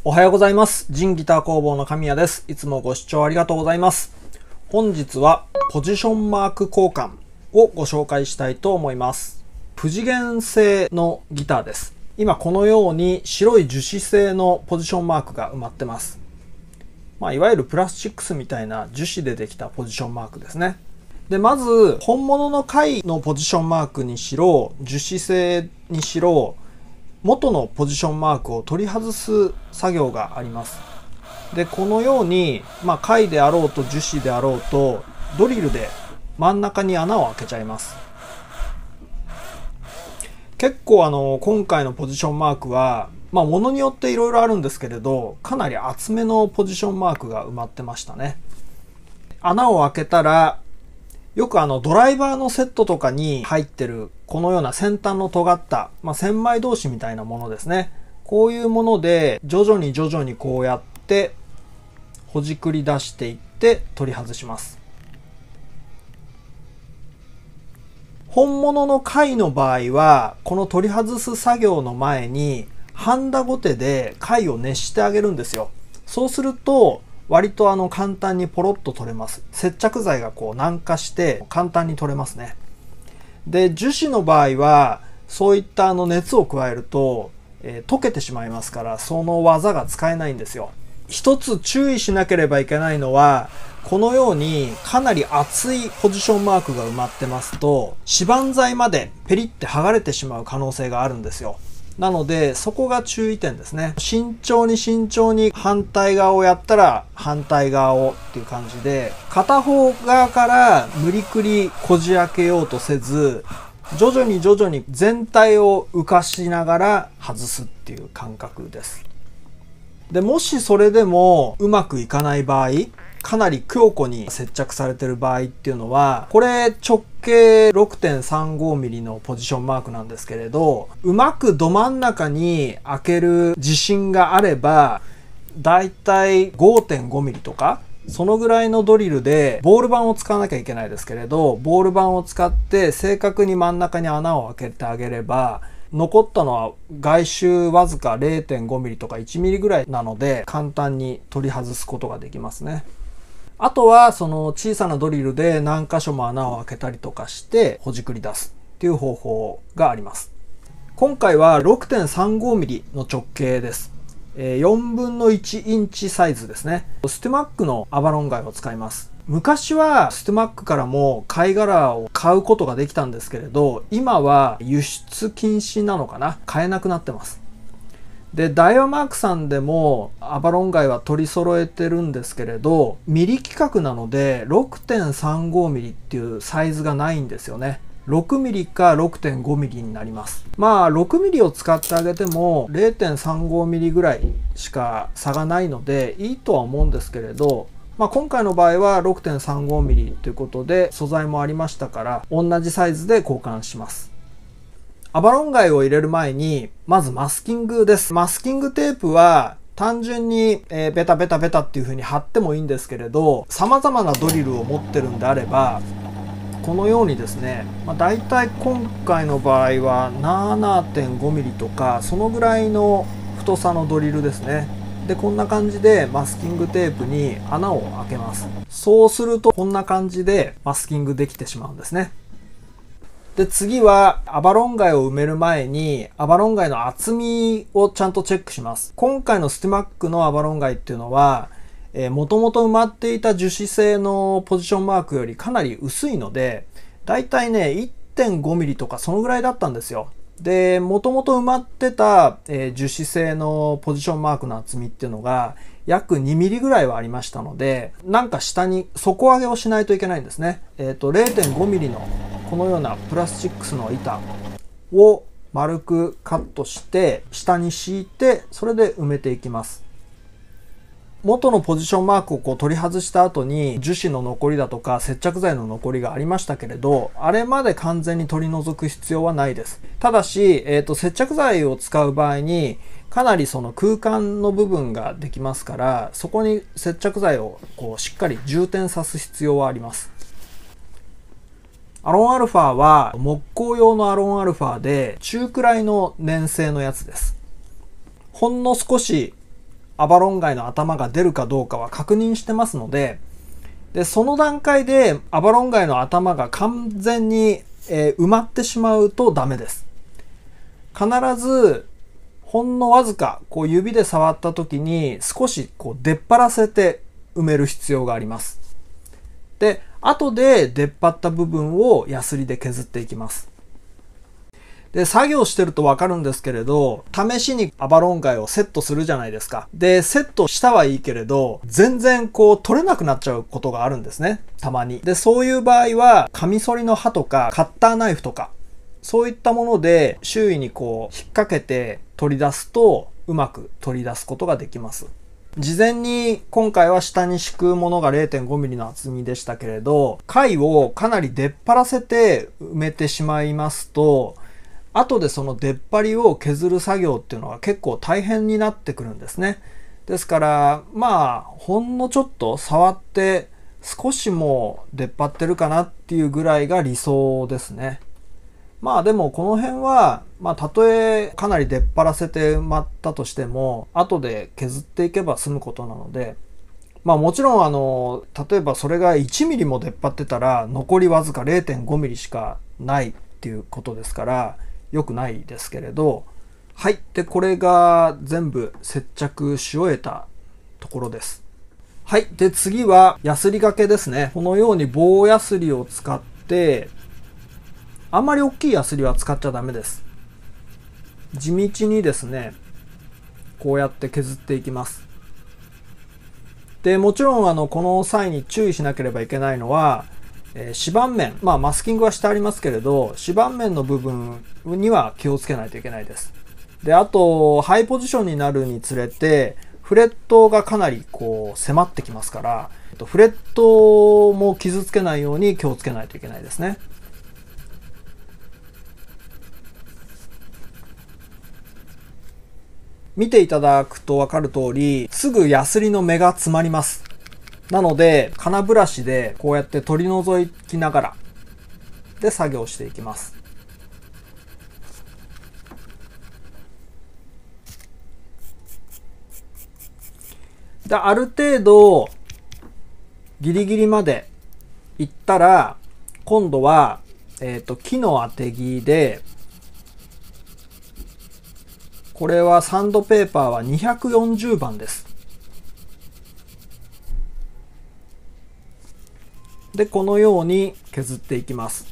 おはようございます。ジンギター工房の神谷です。いつもご視聴ありがとうございます。本日はポジションマーク交換をご紹介したいと思います。不次元製のギターです。今このように白い樹脂製のポジションマークが埋まってます。いわゆるプラスチックスみたいな樹脂でできたポジションマークですね。で、まず本物の貝のポジションマークにしろ、樹脂製にしろ、元のポジションマークを取り外す作業があります。で、このように、貝であろうと樹脂であろうと、ドリルで真ん中に穴を開けちゃいます。結構今回のポジションマークは、ものによっていろいろあるんですけれど、かなり厚めのポジションマークが埋まってましたね。穴を開けたら、よくドライバーのセットとかに入ってるこのような先端の尖った、千枚通しみたいなものですね。こういうもので徐々にこうやってほじくり出していって取り外します。本物の貝の場合はこの取り外す作業の前にハンダゴテで貝を熱してあげるんですよ。そうすると割と簡単にポロッと取れます。接着剤がこう軟化して簡単に取れますね。で、樹脂の場合はそういった熱を加えると、溶けてしまいますから、その技が使えないんですよ。一つ注意しなければいけないのは、このようにかなり厚いポジションマークが埋まってますと、指板材までペリって剥がれてしまう可能性があるんですよ。なので、そこが注意点ですね。慎重に反対側をやったら反対側をっていう感じで、片方側から無理くりこじ開けようとせず、徐々に全体を浮かしながら外すっていう感覚です。で、もしそれでもうまくいかない場合、かなり強固に接着されてる場合っていうのは、これ直径 6.35mm のポジションマークなんですけれど、うまくど真ん中に開ける自信があれば、だいたい 5.5mm とか、そのぐらいのドリルでボール板を使わなきゃいけないですけれど、ボール板を使って正確に真ん中に穴を開けてあげれば、残ったのは外周わずか 0.5mm とか 1mm ぐらいなので、簡単に取り外すことができますね。あとはその小さなドリルで何箇所も穴を開けたりとかしてほじくり出すっていう方法があります。今回は 6.35mm の直径です。4分の1インチサイズですね。ステマックのアバロン貝を使います。昔はステマックからも貝殻を買うことができたんですけれど、今は輸出禁止なのかな、買えなくなってます。で、ダイワマークさんでもアバロン貝は取り揃えてるんですけれど、ミリ規格なので 6.35mm っていうサイズがないんですよね。6mm か 6.5mm になります。6mm を使ってあげても 0.35mm ぐらいしか差がないのでいいとは思うんですけれど、今回の場合は 6.35mm ということで素材もありましたから同じサイズで交換します。アバロン貝を入れる前にまずマスキングです。マスキングテープは単純にベタベタっていう風に貼ってもいいんですけれど、様々なドリルを持ってるんであればこのようにですね、だいたい今回の場合は 7.5mm とかそのぐらいの太さのドリルですね。で、こんな感じでマスキングテープに穴を開けます。そうするとこんな感じでマスキングできてしまうんですね。で、次はアバロン貝を埋める前にアバロン貝の厚みをちゃんとチェックします。今回のステマックのアバロン貝っていうのはもともと埋まっていた樹脂製のポジションマークよりかなり薄いので、だいたいね 1.5mm とかそのぐらいだったんですよ。で、もともと埋まってた樹脂製のポジションマークの厚みっていうのが約 2mm ぐらいはありましたので、なんか下に底上げをしないといけないんですね。0.5mm のこのようなプラスチックスの板を丸くカットして下に敷いて、それで埋めていきます。元のポジションマークを取り外した後に樹脂の残りだとか接着剤の残りがありましたけれど、あれまで完全に取り除く必要はないです。ただし、接着剤を使う場合にかなりその空間の部分ができますから、そこに接着剤をしっかり充填さす必要はあります。アロンアルファは木工用のアロンアルファで中くらいの粘性のやつです。ほんの少しアバロン街の頭が出るかどうかは確認してますので、その段階でアバロン街の頭が完全に、埋まってしまうとダメです。必ずほんのわずかこう指で触った時に少しこう出っ張らせて埋める必要があります。で、後で出っ張った部分をヤスリで削っていきます。で、作業してるとわかるんですけれど、試しにアバロン街をセットするじゃないですか。で、セットしたはいいけれど、全然こう取れなくなっちゃうことがあるんですね。たまに。で、そういう場合は、カミソリの刃とかカッターナイフとか、そういったもので周囲にこう引っ掛けて取り出すと、うまく取り出すことができます。事前に今回は下に敷くものが 0.5 ミリの厚みでしたけれど、貝をかなり出っ張らせて埋めてしまいますと、後でその出っ張りを削る作業っていうのが結構大変になってくるんですね。ですからまあほんのちょっと触って少しも出っ張ってるかなっていうぐらいが理想ですね。まあでもこの辺はたとえかなり出っ張らせて埋まったとしても後で削っていけば済むことなので、もちろん例えばそれが1ミリも出っ張ってたら残りわずか 0.5 ミリしかないっていうことですから良くないですけれど、はい。で、これが全部接着し終えたところです。はい。で、次はヤスリ掛けですね。このように棒ヤスリを使って、あんまり大きいヤスリは使っちゃダメです。地道にですね、こうやって削っていきます。で、もちろんこの際に注意しなければいけないのは、指板面、マスキングはしてありますけれど、指板面の部分には気をつけないといけないです。で、あと、ハイポジションになるにつれて、フレットがかなりこう迫ってきますから、フレットも傷つけないように気をつけないといけないですね。見ていただくと分かる通り、すぐヤスリの目が詰まります。なので、金ブラシでこうやって取り除きながらで作業していきます。で、ある程度ギリギリまでいったら、今度は、木の当て木で、これはサンドペーパーは240番です。で、このように削っていきます。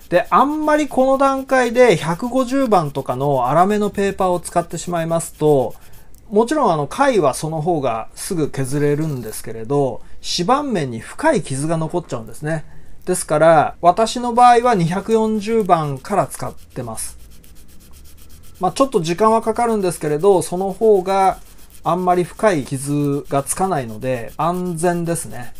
で、あんまりこの段階で150番とかの粗めのペーパーを使ってしまいますと、もちろん貝はその方がすぐ削れるんですけれど、指板面に深い傷が残っちゃうんですね。ですから、私の場合は240番から使ってます。ちょっと時間はかかるんですけれど、その方があんまり深い傷がつかないので安全ですね。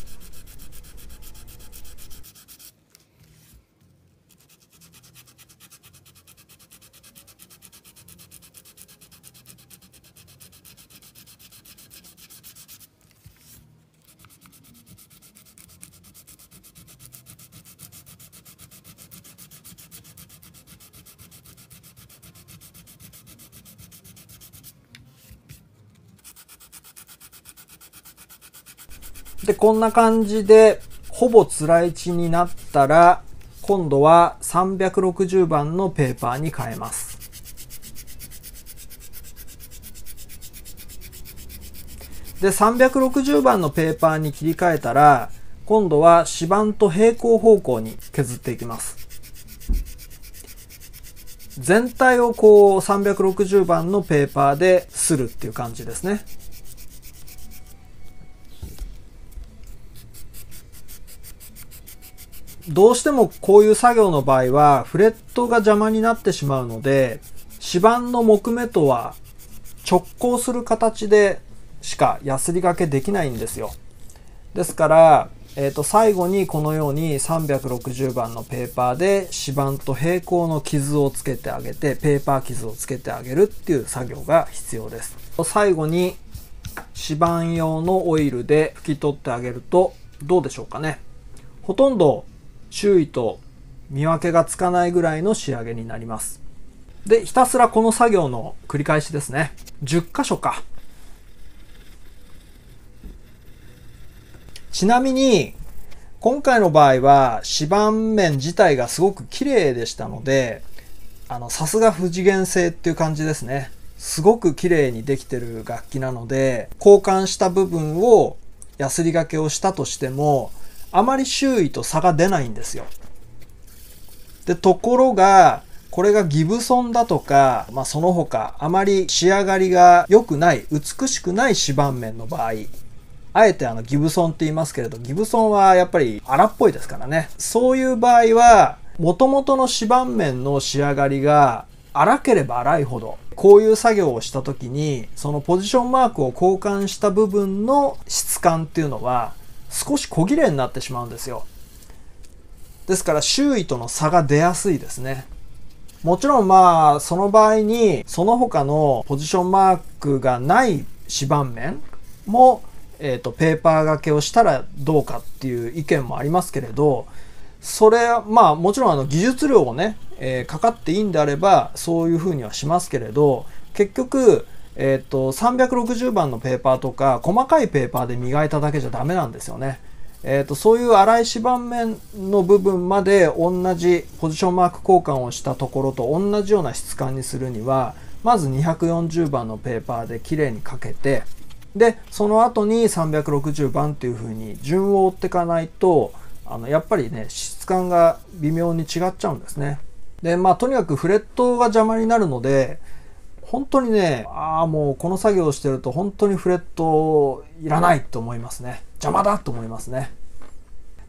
で、こんな感じでほぼつらいちになったら、今度は360番のペーパーに変えます。で、360番のペーパーに切り替えたら、今度は指板と平行方向に削っていきます。全体をこう360番のペーパーで擦るっていう感じですね。どうしてもこういう作業の場合はフレットが邪魔になってしまうので、指板の木目とは直交する形でしかヤスリ掛けできないんですよ。ですから、最後にこのように360番のペーパーで指板と平行の傷をつけてあげて、ペーパー傷をつけてあげるっていう作業が必要です。最後に指板用のオイルで拭き取ってあげるとどうでしょうかね。ほとんど周囲と見分けがつかないぐらいの仕上げになります。で、ひたすらこの作業の繰り返しですね。10箇所か。ちなみに、今回の場合は指板面自体がすごく綺麗でしたので、さすが不次元製っていう感じですね。すごく綺麗にできてる楽器なので、交換した部分をヤスリ掛けをしたとしても、あまり周囲と差が出ないんですよ。で、ところが、これがギブソンだとか、その他、あまり仕上がりが良くない、美しくない指板面の場合、あえてギブソンって言いますけれど、ギブソンはやっぱり荒っぽいですからね。そういう場合は、元々の指板面の仕上がりが荒ければ荒いほど、こういう作業をした時に、そのポジションマークを交換した部分の質感っていうのは、少し小切れになってしまうんですよ。ですから周囲との差が出やすいですね。もちろんその場合に、その他のポジションマークがない指板面も、ペーパー掛けをしたらどうかっていう意見もありますけれど、それはもちろん技術料をね、かかっていいんであればそういうふうにはしますけれど、結局、360番のペーパーとか細かいペーパーで磨いただけじゃダメなんですよね。そういう粗い指板面の部分まで同じポジションマーク交換をしたところと同じような質感にするには、まず240番のペーパーできれいにかけて、でその後に360番っていう風に順を追っていかないと、やっぱりね、質感が微妙に違っちゃうんですね。でとにかくフレットが邪魔になるので、本当にね、もうこの作業をしてると本当にフレットいらないと思いますね。邪魔だと思いますね。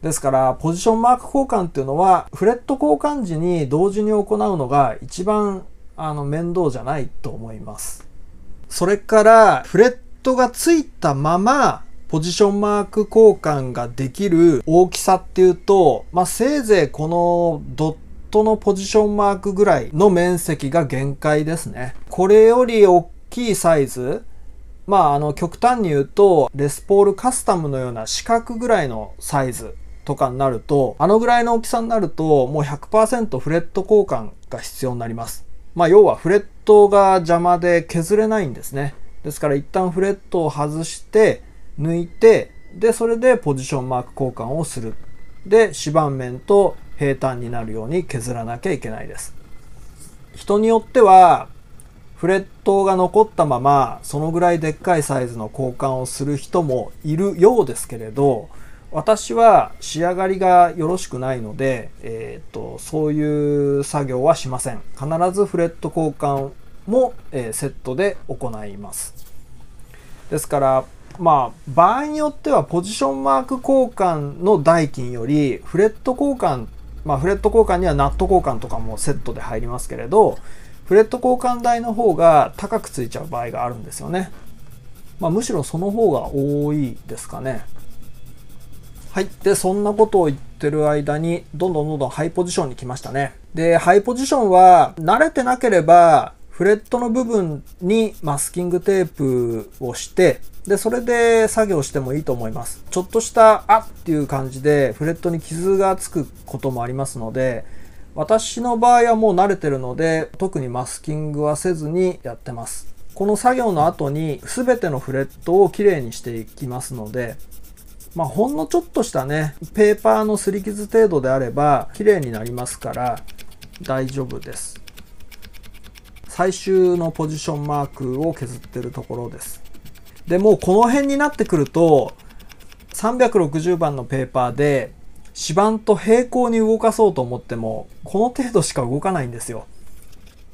ですからポジションマーク交換っていうのはフレット交換時に同時に行うのが一番面倒じゃないと思います。それからフレットがついたままポジションマーク交換ができる大きさっていうと、せいぜいこのドットのポジションマークぐらいの面積が限界ですね。これより大きいサイズ、極端に言うとレスポールカスタムのような四角ぐらいのサイズとかになると、ぐらいの大きさになるともう 100% フレット交換が必要になります。要はフレットが邪魔で削れないんですね。ですから一旦フレットを外して抜いて、でそれでポジションマーク交換をする。で指板面と平坦になるように削らなきゃいけないです。人によってはフレットが残ったままそのぐらいでっかいサイズの交換をする人もいるようですけれど、私は仕上がりがよろしくないので、そういう作業はしません。必ずフレット交換も、セットで行います。ですから場合によってはポジションマーク交換の代金よりフレット交換、フレット交換にはナット交換とかもセットで入りますけれど、フレット交換代の方が高くついちゃう場合があるんですよね。むしろその方が多いですかね。はい。で、そんなことを言ってる間にどんどんハイポジションに来ましたね。で、ハイポジションは慣れてなければフレットの部分にマスキングテープをして、でそれで作業してもいいと思います。ちょっとしたっていう感じでフレットに傷がつくこともありますので、私の場合はもう慣れてるので特にマスキングはせずにやってます。この作業の後に全てのフレットをきれいにしていきますので、ほんのちょっとしたねペーパーの擦り傷程度であればきれいになりますから大丈夫です。最終のポジションマークを削ってるところです。でもうこの辺になってくると360番のペーパーで指板と平行に動かそうと思ってもこの程度しか動かないんですよ。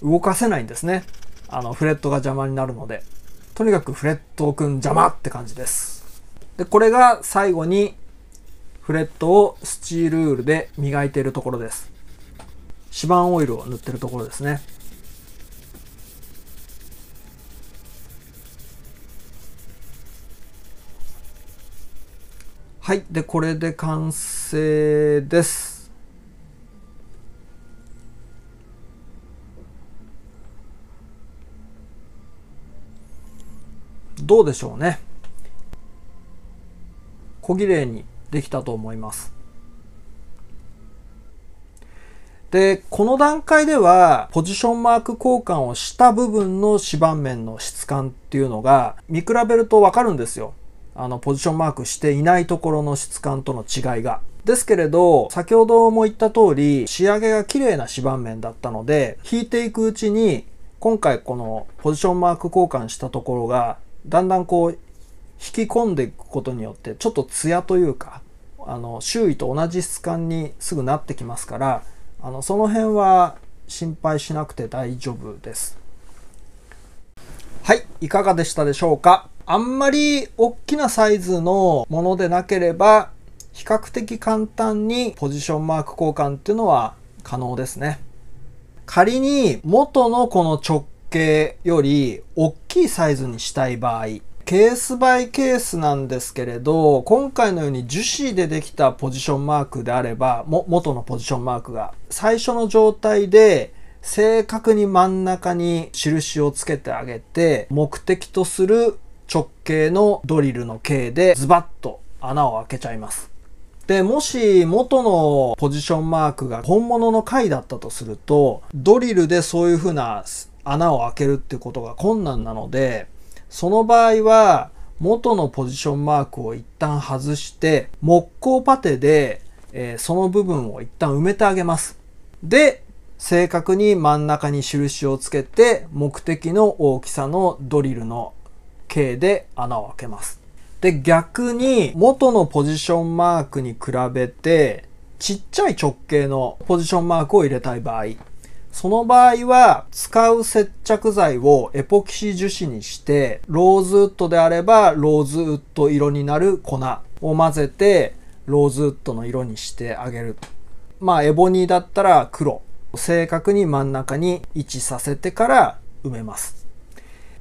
動かせないんですね。フレットが邪魔になるので、とにかくフレットくん邪魔って感じです。でこれが最後にフレットをスチールウールで磨いているところです。指板オイルを塗ってるところですね。はい。で、これで完成です。どうでしょうね。小綺麗にできたと思います。で、この段階ではポジションマーク交換をした部分の指板面の質感っていうのが見比べるとわかるんですよ。ポジションマークしていないところの質感との違いが。ですけれど、先ほども言った通り、仕上げが綺麗な指板面だったので、引いていくうちに、今回このポジションマーク交換したところが、だんだんこう、引き込んでいくことによって、ちょっとツヤというか、周囲と同じ質感にすぐなってきますから、その辺は心配しなくて大丈夫です。はい、いかがでしたでしょうか。あんまり大きなサイズのものでなければ、比較的簡単にポジションマーク交換っていうのは可能ですね。仮に元のこの直径より大きいサイズにしたい場合、ケースバイケースなんですけれど、今回のように樹脂でできたポジションマークであれば、元のポジションマークが最初の状態で正確に真ん中に印をつけてあげて、目的とする直径のドリルの径でズバッと穴を開けちゃいます。で、もし元のポジションマークが本物の貝だったとすると、ドリルでそういう風な穴を開けるっていうことが困難なので、その場合は元のポジションマークを一旦外して、木工パテで、その部分を一旦埋めてあげます。で、正確に真ん中に印をつけて、目的の大きさのドリルの径で穴を開けます。で、逆に元のポジションマークに比べてちっちゃい直径のポジションマークを入れたい場合、その場合は使う接着剤をエポキシ樹脂にして、ローズウッドであればローズウッド色になる粉を混ぜてローズウッドの色にしてあげる。エボニーだったら黒。正確に真ん中に位置させてから埋めます。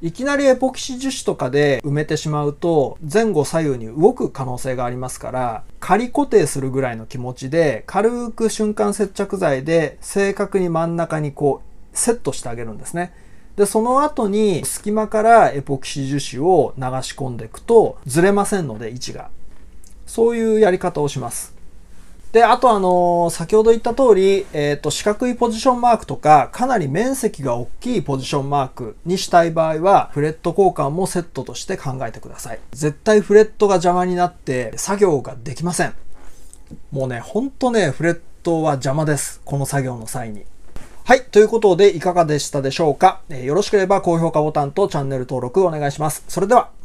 いきなりエポキシ樹脂とかで埋めてしまうと前後左右に動く可能性がありますから、仮固定するぐらいの気持ちで軽く瞬間接着剤で正確に真ん中にこうセットしてあげるんですね。で、その後に隙間からエポキシ樹脂を流し込んでいくとずれませんので、位置が。そういうやり方をします。で、あと先ほど言った通り、四角いポジションマークとか、かなり面積が大きいポジションマークにしたい場合は、フレット交換もセットとして考えてください。絶対フレットが邪魔になって作業ができません。もうね、ほんとね、フレットは邪魔です。この作業の際に。はい。ということで、いかがでしたでしょうか。よろしければ高評価ボタンとチャンネル登録お願いします。それでは。